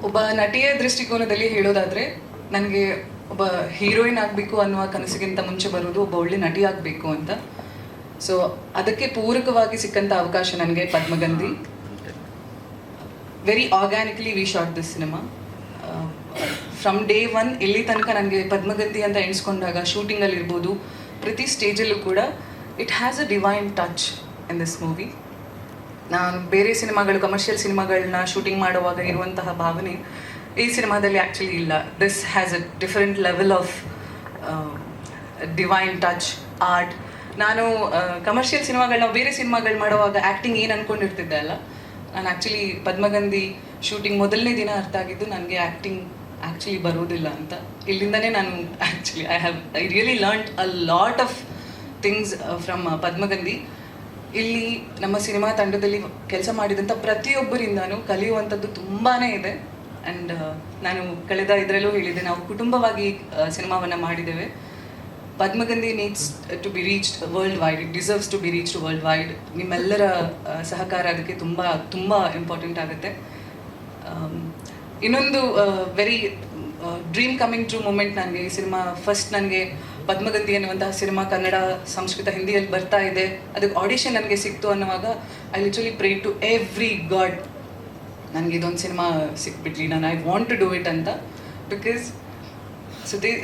ಒಬ್ಬ ನಟಿಯ ದೃಷ್ಟಿಕೋನದಲ್ಲಿ ಹೇಳೋದಾದರೆ ನನಗೆ ಒಬ್ಬ ಹೀರೋಯಿನ್ ಆಗಬೇಕು ಅನ್ನುವ ಕನಸಿಗಿಂತ ಮುಂಚೆ ಬರೋದು ಒಬ್ಬ ಒಳ್ಳೆ ನಟಿ ಆಗಬೇಕು ಅಂತ. ಸೊ ಅದಕ್ಕೆ ಪೂರಕವಾಗಿ ಸಿಕ್ಕಂಥ ಅವಕಾಶ ನನಗೆ Padmagandhi. Very organically we shot this cinema. From day one ಇಲ್ಲಿ ತನಕ ನನಗೆ ಪದ್ಮಗಂಧಿ ಅಂತ ಎಣಿಸ್ಕೊಂಡಾಗ ಶೂಟಿಂಗಲ್ಲಿ ಇರ್ಬೋದು, ಪ್ರತಿ ಸ್ಟೇಜಲ್ಲೂ ಕೂಡ it has a divine touch in this movie. ನಾನು ಬೇರೆ ಸಿನಿಮಾಗಳು, ಕಮರ್ಷಿಯಲ್ ಸಿನಿಮಾಗಳನ್ನ ಶೂಟಿಂಗ್ ಮಾಡುವಾಗ ಇರುವಂತಹ ಭಾವನೆ ಈ ಸಿನಿಮಾದಲ್ಲಿ ಆ್ಯಕ್ಚುಲಿ ಇಲ್ಲ. This has a different level of divine touch, art. ನಾನು ಕಮರ್ಷಿಯಲ್ ಸಿನಿಮಾಗಳನ್ನ, ಬೇರೆ ಸಿನಿಮಾಗಳು ಮಾಡುವಾಗ ಆ್ಯಕ್ಟಿಂಗ್ ಏನು ಅಂದ್ಕೊಂಡಿರ್ತಿದ್ದೆ ಅಲ್ಲ, ನಾನು ಆ್ಯಕ್ಚುಲಿ ಪದ್ಮಗಂಧಿ ಶೂಟಿಂಗ್ ಮೊದಲನೇ ದಿನ ಅರ್ಥ ಆಗಿದ್ದು ನನಗೆ ಆ್ಯಕ್ಟಿಂಗ್ ಆ್ಯಕ್ಚುಲಿ ಬರೋದಿಲ್ಲ ಅಂತ. ಇಲ್ಲಿಂದನೇ ನಾನು actually I really learned a lot of things from Padmagandhi. ಇಲ್ಲಿ ನಮ್ಮ ಸಿನಿಮಾ ತಂಡದಲ್ಲಿ ಕೆಲಸ ಮಾಡಿದಂಥ ಪ್ರತಿಯೊಬ್ಬರಿಂದನೂ ಕಲಿಯುವಂಥದ್ದು ತುಂಬಾ ಇದೆ. ಆ್ಯಂಡ್ ನಾನು ಕಳೆದ ಇದರಲ್ಲೂ ಹೇಳಿದೆ, ನಾವು ಕುಟುಂಬವಾಗಿ ಸಿನಿಮಾವನ್ನು ಮಾಡಿದ್ದೇವೆ. Padmagandhi needs to be reached worldwide, it deserves to be reached worldwide. ನಿಮ್ಮೆಲ್ಲರ ಸಹಕಾರ ಅದಕ್ಕೆ ತುಂಬ ತುಂಬ ಇಂಪಾರ್ಟೆಂಟ್ ಆಗುತ್ತೆ. ಇನ್ನೊಂದು very dream coming true moment ನನಗೆ ಈ ಸಿನಿಮಾ ಫಸ್ಟ್ ನನಗೆ ಪದ್ಮಗಂಧಿ ಅನ್ನುವಂತಹ ಸಿನಿಮಾ ಕನ್ನಡ, ಸಂಸ್ಕೃತ, ಹಿಂದಿಯಲ್ಲಿ ಬರ್ತಾ ಇದೆ, ಅದಕ್ಕೆ ಆಡಿಷನ್ ನನಗೆ ಸಿಕ್ತು ಅನ್ನುವಾಗ I literally pray to every god, ನನಗೆ ಇದೊಂದು ಸಿನಿಮಾ ಸಿಕ್ಬಿಟ್ಲಿ, ನಾನು I want to do it ಅಂತ. ಬಿಕಾಸ್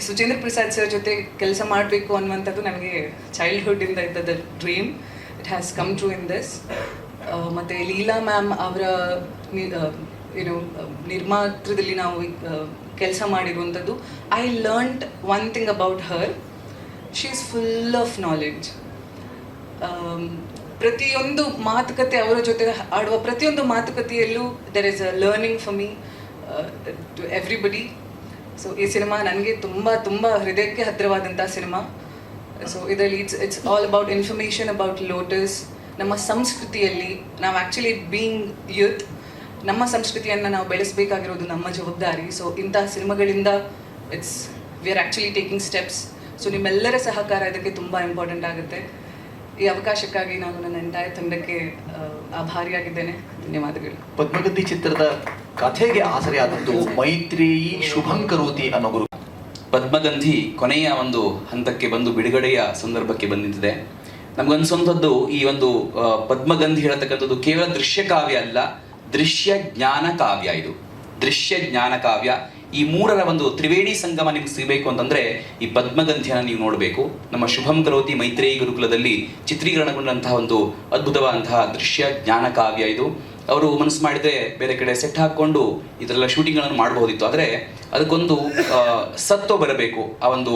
ಸುಚೇಂದ್ರ ಪ್ರಸಾದ್ ಸರ್ ಜೊತೆ ಕೆಲಸ ಮಾಡಬೇಕು ಅನ್ನುವಂಥದ್ದು ನನಗೆ ಚೈಲ್ಡ್ಹುಡ್ಡಿಂದ ಇದ್ದದ dream. It has come true in this. ಮತ್ತು ಲೀಲಾ ಮ್ಯಾಮ್ ಅವರ ಏನು ನಿರ್ಮಾತ್ರದಲ್ಲಿ ನಾವು ಕೆಲಸ ಮಾಡಿರುವಂಥದ್ದು, I learned one thing about her, she is full of knowledge. ಪ್ರತಿಯೊಂದು ಮಾತುಕತೆ, ಅವರ ಜೊತೆ ಆಡುವ ಪ್ರತಿಯೊಂದು ಮಾತುಕತೆಯಲ್ಲೂ there is a learning for me to everybody. So ಈ ಸಿನಿಮಾ ನನಗೆ ತುಂಬ ತುಂಬ ಹೃದಯಕ್ಕೆ ಹತ್ತಿರವಾದಂಥ ಸಿನಿಮಾ. ಸೊ ಇದರಲ್ಲಿ it's all about information about lotus. ನಮ್ಮ ಸಂಸ್ಕೃತಿಯಲ್ಲಿ ನಾವು ಆ್ಯಕ್ಚುಲಿ ಬೀಯಿಂಗ್ ಯೂತ್, ನಮ್ಮ ಸಂಸ್ಕೃತಿಯನ್ನು ನಾವು ಬೆಳೆಸಬೇಕಾಗಿರೋದು ನಮ್ಮ ಜವಾಬ್ದಾರಿ. ಸೊ ಇಂಥ ಸಿನಿಮಾಗಳಿಂದ we are actually taking steps. So ನಿಮ್ಮೆಲ್ಲರ ಸಹಕಾರ ಇದಕ್ಕೆ ತುಂಬ ಇಂಪಾರ್ಟೆಂಟ್ ಆಗುತ್ತೆ. ಈ ಅವಕಾಶಕ್ಕಾಗಿ ನಾನು ನನ್ನ ಎಂಟೈರ್ ತಂಡಕ್ಕೆ ಆಭಾರಿಯಾಗಿದ್ದೇನೆ. ಧನ್ಯವಾದಗಳು. ಪದ್ಮಗಂಧಿ ಚಿತ್ರದ ಕಥೆಗೆ ಆಸರೆಯಾದದ್ದು ಮೈತ್ರೇಯಿ ಶುಭಂಕರೋತಿ ಅನ್ನೋ ಗುರು. ಪದ್ಮಗಂಧಿ ಕೊನೆಯ ಒಂದು ಹಂತಕ್ಕೆ ಬಂದು ಬಿಡುಗಡೆಯ ಸಂದರ್ಭಕ್ಕೆ ಬಂದಿದೆ. ನಮಗನ್ಸುವಂಥದ್ದು ಈ ಒಂದು ಪದ್ಮಗಂಧಿ ಹೇಳತಕ್ಕಂಥದ್ದು ಕೇವಲ ದೃಶ್ಯ ಕಾವ್ಯ ಅಲ್ಲ, ದೃಶ್ಯ ಜ್ಞಾನ ಕಾವ್ಯ. ಇದು ದೃಶ್ಯ ಜ್ಞಾನ ಕಾವ್ಯ. ಈ ಮೂರರ ಒಂದು ತ್ರಿವೇಣಿ ಸಂಗಮ ನಿಮ್ಗೆ ಸಿಗಬೇಕು ಅಂತಂದ್ರೆ ಈ ಪದ್ಮಗಂಧಿಯನ್ನು ನೀವು ನೋಡಬೇಕು. ನಮ್ಮ ಶುಭಂ ಕರೋತಿ ಮೈತ್ರೇಯಿ ಗುರುಕುಲದಲ್ಲಿ ಚಿತ್ರೀಕರಣಗೊಂಡಂತಹ ಒಂದು ಅದ್ಭುತವಾದಂತಹ ದೃಶ್ಯ ಜ್ಞಾನ ಕಾವ್ಯ ಇದು. ಅವರು ಮನಸ್ಸು ಮಾಡಿದ್ರೆ ಬೇರೆ ಕಡೆ ಸೆಟ್ ಹಾಕ್ಕೊಂಡು ಇದರೆಲ್ಲ ಶೂಟಿಂಗ್ಗಳನ್ನು ಮಾಡಬಹುದಿತ್ತು. ಆದರೆ ಅದಕ್ಕೊಂದು ಸತ್ವ ಬರಬೇಕು, ಆ ಒಂದು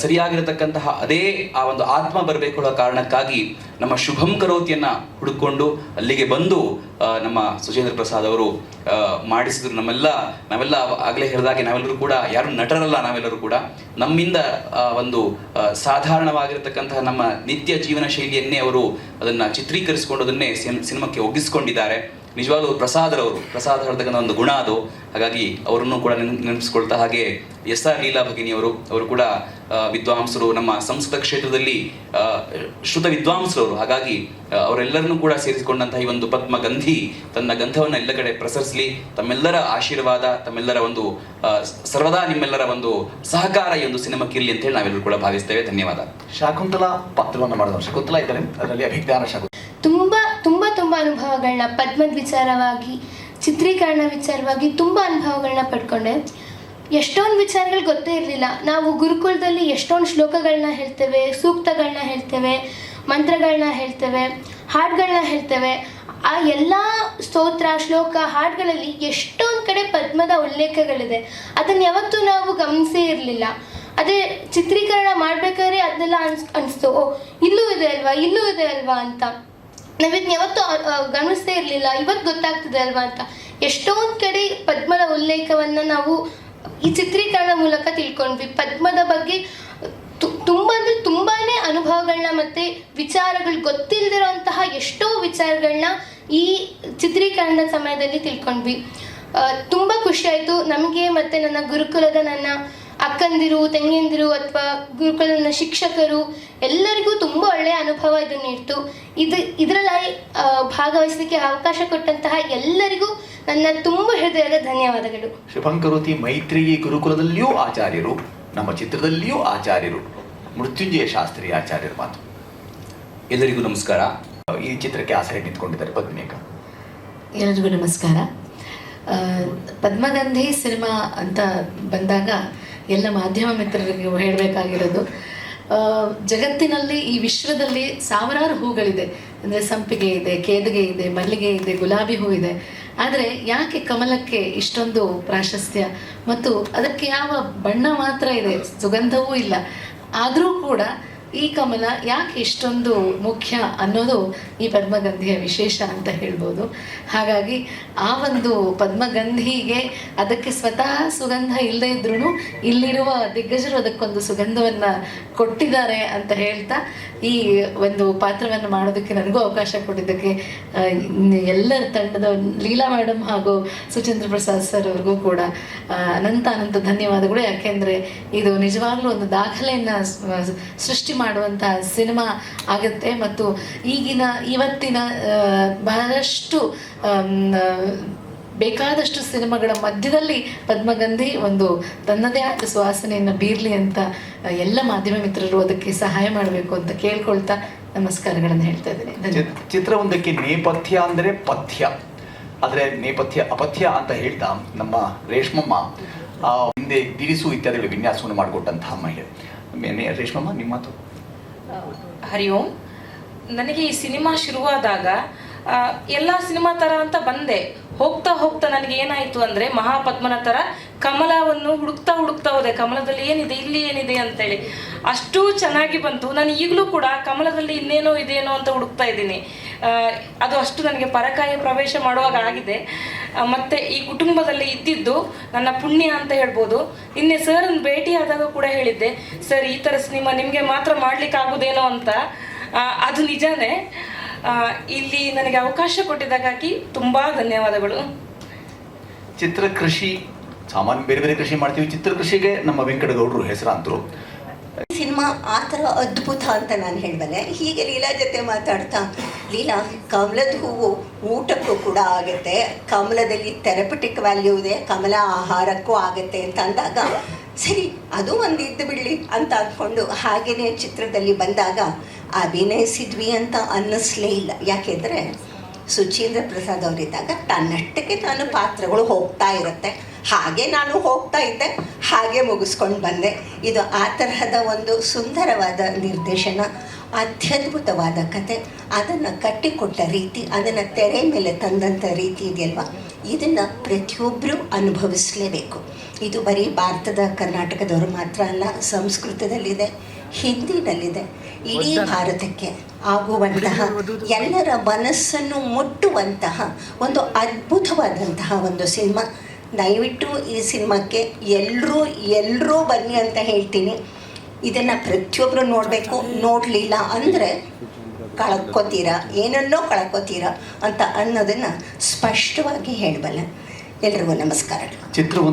ಸರಿಯಾಗಿರತಕ್ಕಂತಹ ಅದೇ ಆ ಒಂದು ಆತ್ಮ ಬರಬೇಕು ಅನ್ನೋ ಕಾರಣಕ್ಕಾಗಿ ನಮ್ಮ ಶುಭಂ ಕರೋತಿಯನ್ನು ಹುಡುಕೊಂಡು ಅಲ್ಲಿಗೆ ಬಂದು ನಮ್ಮ ಸುಚೇಂದ್ರ ಪ್ರಸಾದ್ ಅವರು ಮಾಡಿಸಿದ್ರು. ನಾವೆಲ್ಲ ಆಗಲೇ ಹೇಳಿದಾಗೆ ನಾವೆಲ್ಲರೂ ಕೂಡ ಯಾರು ನಟರಲ್ಲ, ನಾವೆಲ್ಲರೂ ಕೂಡ ನಮ್ಮಿಂದ ಒಂದು ಸಾಧಾರಣವಾಗಿರತಕ್ಕಂತಹ ನಮ್ಮ ನಿತ್ಯ ಜೀವನ ಶೈಲಿಯನ್ನೇ ಅವರು ಅದನ್ನು ಚಿತ್ರೀಕರಿಸಿಕೊಂಡು ಅದನ್ನೇ ಸಿನಿಮಾಕ್ಕೆ ಒಗ್ಗಿಸ್ಕೊಂಡಿದ್ದಾರೆ. ನಿಜವಾಗ್ಲೂ ಪ್ರಸಾದ್ ಹೇಳ್ತಕ್ಕಂಥ ಒಂದು ಗುಣ ಅದು. ಹಾಗಾಗಿ ಅವರನ್ನು ಕೂಡ ನೆನಪಿಸ್ಕೊಳ್ತಾ, ಹಾಗೆ ಎಸ್.ಆರ್. ಲೀಲಾ ಭಗಿನಿಯವರು ಕೂಡ ವಿದ್ವಾಂಸರು, ನಮ್ಮ ಸಂಸ್ಕೃತ ಕ್ಷೇತ್ರದಲ್ಲಿ ಶ್ರುತ ವಿದ್ವಾಂಸರವರು. ಹಾಗಾಗಿ ಅವರೆಲ್ಲರನ್ನೂ ಕೂಡ ಸೇರಿಸಿಕೊಂಡಂತಹ ಈ ಒಂದು ಪದ್ಮಗಂಧಿ ತನ್ನ ಗಂಧವನ್ನು ಎಲ್ಲ ಕಡೆ ಪ್ರಸರಿಸಲಿ. ತಮ್ಮೆಲ್ಲರ ಆಶೀರ್ವಾದ, ತಮ್ಮೆಲ್ಲರ ಒಂದು ಸರ್ವದಾ ನಿಮ್ಮೆಲ್ಲರ ಒಂದು ಸಹಕಾರ ಈ ಒಂದು ಸಿನಿಮಾಕ್ಕೆ ಇರಲಿ ಅಂತ ಹೇಳಿ ನಾವೆಲ್ಲರೂ ಕೂಡ ಭಾವಿಸ್ತೇವೆ. ಧನ್ಯವಾದ. ಶಾಕುಂತಲಾ ಪಾತ್ರವನ್ನು ಮಾಡಿದ ಶಕುಂತಲಾ ಇದ್ದಾರೆ, ಅದರಲ್ಲಿ ಅಭಿಜ್ಞಾನ ಶಾಕುಂತಲಾ. ತುಂಬ ಅನುಭವಗಳನ್ನ ಪದ್ಮದ ವಿಚಾರವಾಗಿ, ಚಿತ್ರೀಕರಣ ವಿಚಾರವಾಗಿ ತುಂಬ ಅನುಭವಗಳನ್ನ ಪಡ್ಕೊಂಡೆ. ಎಷ್ಟೊಂದು ವಿಚಾರಗಳು ಗೊತ್ತೇ ಇರಲಿಲ್ಲ. ನಾವು ಗುರುಕುಲದಲ್ಲಿ ಎಷ್ಟೊಂದು ಶ್ಲೋಕಗಳನ್ನ ಹೇಳ್ತೇವೆ, ಸೂಕ್ತಗಳನ್ನ ಹೇಳ್ತೇವೆ, ಮಂತ್ರಗಳನ್ನ ಹೇಳ್ತೇವೆ, ಹಾಡುಗಳನ್ನ ಹೇಳ್ತೇವೆ. ಆ ಎಲ್ಲ ಸ್ತೋತ್ರ, ಶ್ಲೋಕ, ಹಾಡುಗಳಲ್ಲಿ ಎಷ್ಟೊಂದು ಕಡೆ ಪದ್ಮದ ಉಲ್ಲೇಖಗಳಿದೆ. ಅದನ್ನು ಯಾವತ್ತೂ ನಾವು ಗಮನಿಸೇ ಇರಲಿಲ್ಲ. ಅದೇ ಚಿತ್ರೀಕರಣ ಮಾಡಬೇಕಾದ್ರೆ ಅದನ್ನೆಲ್ಲ ಅನಿಸ್ತು, ಓ ಇಲ್ಲೂ ಇದೆ ಅಲ್ವಾ ಅಂತ. ನಾವಿದನ್ನ ಯಾವತ್ತೂ ಗಮನಿಸದೇ ಇರಲಿಲ್ಲ, ಇವತ್ತು ಗೊತ್ತಾಗ್ತದೆ ಅಲ್ವಾ ಅಂತ. ಎಷ್ಟೊಂದು ಕಡೆ ಪದ್ಮದ ಉಲ್ಲೇಖವನ್ನು ನಾವು ಈ ಚಿತ್ರೀಕರಣ ಮೂಲಕ ತಿಳ್ಕೊಂಡ್ವಿ. ಪದ್ಮದ ಬಗ್ಗೆ ತುಂಬಾ ಅನುಭವಗಳನ್ನ ಮತ್ತು ವಿಚಾರಗಳು, ಗೊತ್ತಿಲ್ಲದಿರೋಂತಹ ಎಷ್ಟೋ ವಿಚಾರಗಳನ್ನ ಈ ಚಿತ್ರೀಕರಣದ ಸಮಯದಲ್ಲಿ ತಿಳ್ಕೊಂಡ್ವಿ. ತುಂಬ ಖುಷಿಯಾಯಿತು ನಮಗೆ ಮತ್ತು ನನ್ನ ಗುರುಕುಲದ ನನ್ನ ಅಕ್ಕಂದಿರು, ತಂಗಿಯಂದಿರು ಅಥವಾ ಗುರುಕುಲದ ಶಿಕ್ಷಕರು ಎಲ್ಲರಿಗೂ ತುಂಬ ಒಳ್ಳೆಯ ಅನುಭವ ಇದು ನೀಡ್ತು. ಇದರಲ್ಲಿ ಭಾಗವಹಿಸಲಿಕ್ಕೆ ಅವಕಾಶ ಕೊಟ್ಟಂತಹ ಎಲ್ಲರಿಗೂ ನನ್ನ ತುಂಬ ಹೃದಯದ ಧನ್ಯವಾದಗಳು. ಶುಭಂಕರೋತಿ ಮೈತ್ರೇಯಿ ಗುರುಕುಲದಲ್ಲಿಯೂ ಆಚಾರ್ಯರು, ನಮ್ಮ ಚಿತ್ರದಲ್ಲಿಯೂ ಆಚಾರ್ಯರು, ಮೃತ್ಯುಂಜಯ ಶಾಸ್ತ್ರಿ ಆಚಾರ್ಯರ ಮಾತು. ಎಲ್ಲರಿಗೂ ನಮಸ್ಕಾರ. ಈ ಚಿತ್ರಕ್ಕೆ ಆಸರೆ ನಿಂತ್ಕೊಂಡಿದ್ದಾರೆ ಪದ್ಮಿನಿಕ. ಎಲ್ಲರಿಗೂ ನಮಸ್ಕಾರ. ಪದ್ಮಗಂಧಿ ಸಿನಿಮಾ ಅಂತ ಬಂದಾಗ ಎಲ್ಲ ಮಾಧ್ಯಮ ಮಿತ್ರರಿಗೆ ಹೇಳಬೇಕಾಗಿರೋದು, ಜಗತ್ತಿನಲ್ಲಿ ಈ ವಿಶ್ವದಲ್ಲಿ ಸಾವಿರಾರು ಹೂಗಳಿದೆ. ಅಂದರೆ ಸಂಪಿಗೆ ಇದೆ, ಕೇದಿಗೆ ಇದೆ, ಮಲ್ಲಿಗೆ ಇದೆ, ಗುಲಾಬಿ ಹೂ ಇದೆ. ಆದರೆ ಯಾಕೆ ಕಮಲಕ್ಕೆ ಇಷ್ಟೊಂದು ಪ್ರಾಶಸ್ತ್ಯ ಮತ್ತು ಅದಕ್ಕೆ ಯಾವ ಬಣ್ಣ ಮಾತ್ರ ಇದೆ, ಸುಗಂಧವೂ ಇಲ್ಲ, ಆದರೂ ಕೂಡ ಈ ಕಮಲ ಯಾಕೆ ಇಷ್ಟೊಂದು ಮುಖ್ಯ ಅನ್ನೋದು ಈ ಪದ್ಮಗಂಧಿಯ ವಿಶೇಷ ಅಂತ ಹೇಳ್ಬೋದು. ಹಾಗಾಗಿ ಆ ಒಂದು ಪದ್ಮಗಂಧಿಗೆ ಅದಕ್ಕೆ ಸ್ವತಃ ಸುಗಂಧ ಇಲ್ಲದೇ ಇದ್ರೂ ಇಲ್ಲಿರುವ ದಿಗ್ಗಜರು ಅದಕ್ಕೊಂದು ಸುಗಂಧವನ್ನು ಕೊಟ್ಟಿದ್ದಾರೆ ಅಂತ ಹೇಳ್ತಾ ಈ ಒಂದು ಪಾತ್ರವನ್ನು ಮಾಡೋದಕ್ಕೆ ನನಗೂ ಅವಕಾಶ ಕೊಟ್ಟಿದ್ದಕ್ಕೆ ಎಲ್ಲರ ತಂಡದ ಲೀಲಾ ಮೇಡಮ್ ಹಾಗೂ ಸುಚೇಂದ್ರ ಪ್ರಸಾದ್ ಸರ್ ಅವ್ರಿಗೂ ಕೂಡ ಅನಂತ ಧನ್ಯವಾದಗಳು. ಯಾಕೆಂದರೆ ಇದು ನಿಜವಾಗ್ಲೂ ಒಂದು ದಾಖಲೆಯನ್ನು ಸೃಷ್ಟಿ ಮಾಡುವಂತಹ ಸಿನಿಮಾ ಆಗುತ್ತೆ ಮತ್ತು ಇವತ್ತಿನ ಬಹಳಷ್ಟು ಬೇಕಾದಷ್ಟು ಸಿನಿಮಾಗಳ ಮಧ್ಯದಲ್ಲಿ ಪದ್ಮಗಂಧಿ ಒಂದು ತನ್ನದೇ ಆದ ಸುವಾಸನೆಯನ್ನು ಬೀರಲಿ ಅಂತ ಎಲ್ಲ ಮಾಧ್ಯಮ ಮಿತ್ರರು ಅದಕ್ಕೆ ಸಹಾಯ ಮಾಡಬೇಕು ಅಂತ ಕೇಳ್ಕೊಳ್ತಾ ನಮಸ್ಕಾರಗಳನ್ನು ಹೇಳ್ತಾ ಇದ್ದೇನೆ. ಚಿತ್ರವೊಂದಕ್ಕೆ ನೇಪಥ್ಯ ಅಂದರೆ ಪಥ್ಯ, ಆದರೆ ನೇಪಥ್ಯ ಅಪಥ್ಯ ಅಂತ ಹೇಳ್ತಾ ನಮ್ಮ ರೇಷ್ಮಮ್ಮ ಹಿಂದೆ ದಿರಿಸು ಇತ್ಯಾದಿಗಳ ವಿನ್ಯಾಸವನ್ನು ಮಾಡಿಕೊಟ್ಟಂತಹ ಮಹಿಳೆ. ರೇಷ್ಮಮ್ಮ, ನಿಮ್ಮ ಮಾತು. ಹರಿ ಓಂ. ನನಗೆ ಈ ಸಿನಿಮಾ ಶುರುವಾದಾಗ ಎಲ್ಲ ಸಿನಿಮಾ ಥರ ಅಂತ ಬಂದೆ. ಹೋಗ್ತಾ ಹೋಗ್ತಾ ನನಗೆ ಏನಾಯಿತು ಅಂದರೆ ಮಹಾಪದ್ಮನ ಥರ ಕಮಲವನ್ನು ಹುಡುಕ್ತಾ ಹೋದೆ. ಕಮಲದಲ್ಲಿ ಏನಿದೆ, ಇಲ್ಲಿ ಏನಿದೆ ಅಂತೇಳಿ ಅಷ್ಟು ಚೆನ್ನಾಗಿ ಬಂತು. ನಾನು ಈಗಲೂ ಕೂಡ ಕಮಲದಲ್ಲಿ ಇನ್ನೇನೋ ಇದೇನೋ ಅಂತ ಹುಡುಕ್ತಾ ಇದ್ದೀನಿ. ಅದು ಅಷ್ಟು ನನಗೆ ಪರಕಾಯ ಪ್ರವೇಶ ಮಾಡುವಾಗ ಆಗಿದೆ. ಮತ್ತು ಈ ಕುಟುಂಬದಲ್ಲಿ ಇದ್ದಿದ್ದು ನನ್ನ ಪುಣ್ಯ ಅಂತ ಹೇಳ್ಬೋದು. ನಿನ್ನೆ ಸರ್ನ ಭೇಟಿಯಾದಾಗ ಕೂಡ ಹೇಳಿದ್ದೆ, ಸರ್ ಈ ಥರ ಸಿನಿಮಾ ನಿಮಗೆ ಮಾತ್ರ ಮಾಡ್ಲಿಕ್ಕಾಗೋದೇನೋ ಅಂತ. ಅದು ನಿಜಾನೇ. ಇಲ್ಲಿ ನನಗೆ ಅವಕಾಶ ಕೊಟ್ಟಿದ್ದಕ್ಕಾಗಿ ತುಂಬ ಧನ್ಯವಾದಗಳು. ಚಿತ್ರಕೃಷಿ ಸಾಮಾನ್ಯ ಬೇರೆ ಬೇರೆ ಕೃಷಿ ಮಾಡ್ತೀವಿ, ಚಿತ್ರಕೃಷಿಗೆ ನಮ್ಮ ವೆಂಕಟಗೌಡರು ಹೆಸರಾಂತರು. ಸಿನಿಮಾ ಆ ಥರ ಅದ್ಭುತ ಅಂತ ನಾನು ಹೇಳ್ಬಲ್ಲೆ. ಹೀಗೆ ಲೀಲಾ ಜೊತೆ ಮಾತಾಡ್ತಾ, ಲೀಲಾ ಕಮಲದ ಹೂವು ಊಟಕ್ಕೂ ಕೂಡ ಆಗುತ್ತೆ, ಕಮಲದಲ್ಲಿ ಥೆರಪಟಿಕ್ ವ್ಯಾಲ್ಯೂ ಇದೆ, ಕಮಲ ಆಹಾರಕ್ಕೂ ಆಗುತ್ತೆ ಅಂತ ಅಂದಾಗ ಸರಿ ಅದು ಒಂದು ಇದ್ದು ಬಿಡಲಿ ಅಂತ ಅಂದ್ಕೊಂಡು ಹಾಗೆಯೇ ಚಿತ್ರದಲ್ಲಿ ಬಂದಾಗ ಅಭಿನಯಿಸಿದ್ವಿ ಅಂತ ಅನ್ನಿಸ್ಲೇ ಇಲ್ಲ. ಯಾಕೆಂದರೆ ಸುಚೇಂದ್ರ ಪ್ರಸಾದ್ ಅವರಿದ್ದಾಗ ತನ್ನಷ್ಟಕ್ಕೆ ತಾನು ಪಾತ್ರಗಳು ಹೋಗ್ತಾ ಇರುತ್ತೆ, ಹಾಗೆ ನಾನು ಹೋಗ್ತಾ ಇದ್ದೆ, ಹಾಗೆ ಮುಗಿಸ್ಕೊಂಡು ಬಂದೆ. ಇದು ಆ ತರಹದ ಒಂದು ಸುಂದರವಾದ ನಿರ್ದೇಶನ, ಅತ್ಯದ್ಭುತವಾದ ಕತೆ, ಅದನ್ನು ಕಟ್ಟಿಕೊಟ್ಟ ರೀತಿ, ಅದನ್ನು ತೆರೆ ಮೇಲೆ ತಂದಂಥ ರೀತಿ ಇದೆಯಲ್ವ, ಇದನ್ನು ಪ್ರತಿಯೊಬ್ಬರೂ ಅನುಭವಿಸಲೇಬೇಕು. ಇದು ಬರೀ ಭಾರತದ ಕರ್ನಾಟಕದವರು ಮಾತ್ರ ಅಲ್ಲ, ಸಂಸ್ಕೃತದಲ್ಲಿದೆ, ಹಿಂದಿನಲ್ಲಿದೆ. ಇಡೀ ಭಾರತಕ್ಕೆ ಆಗುವಂತಹ ಎಲ್ಲರ ಮನಸ್ಸನ್ನು ಮುಟ್ಟುವಂತಹ ಒಂದು ಅದ್ಭುತವಾದಂತಹ ಒಂದು ಸಿನಿಮಾ. ದಯವಿಟ್ಟು ಈ ಸಿನಿಮಾಕ್ಕೆ ಎಲ್ಲರೂ ಬನ್ನಿ ಅಂತ ಹೇಳ್ತೀನಿ. ಇದನ್ನು ಪ್ರತಿಯೊಬ್ಬರು ನೋಡಬೇಕು. ನೋಡಲಿಲ್ಲ ಅಂದರೆ ಕಳ್ಕೊತೀರಾ, ಏನನ್ನೋ ಕಳ್ಕೊತೀರಾ ಅಂತ ಅನ್ನೋದನ್ನು ಸ್ಪಷ್ಟವಾಗಿ ಹೇಳಬಲ್ಲೆ. ಎಲ್ರಿಗೂ ನಮಸ್ಕಾರಗಳು.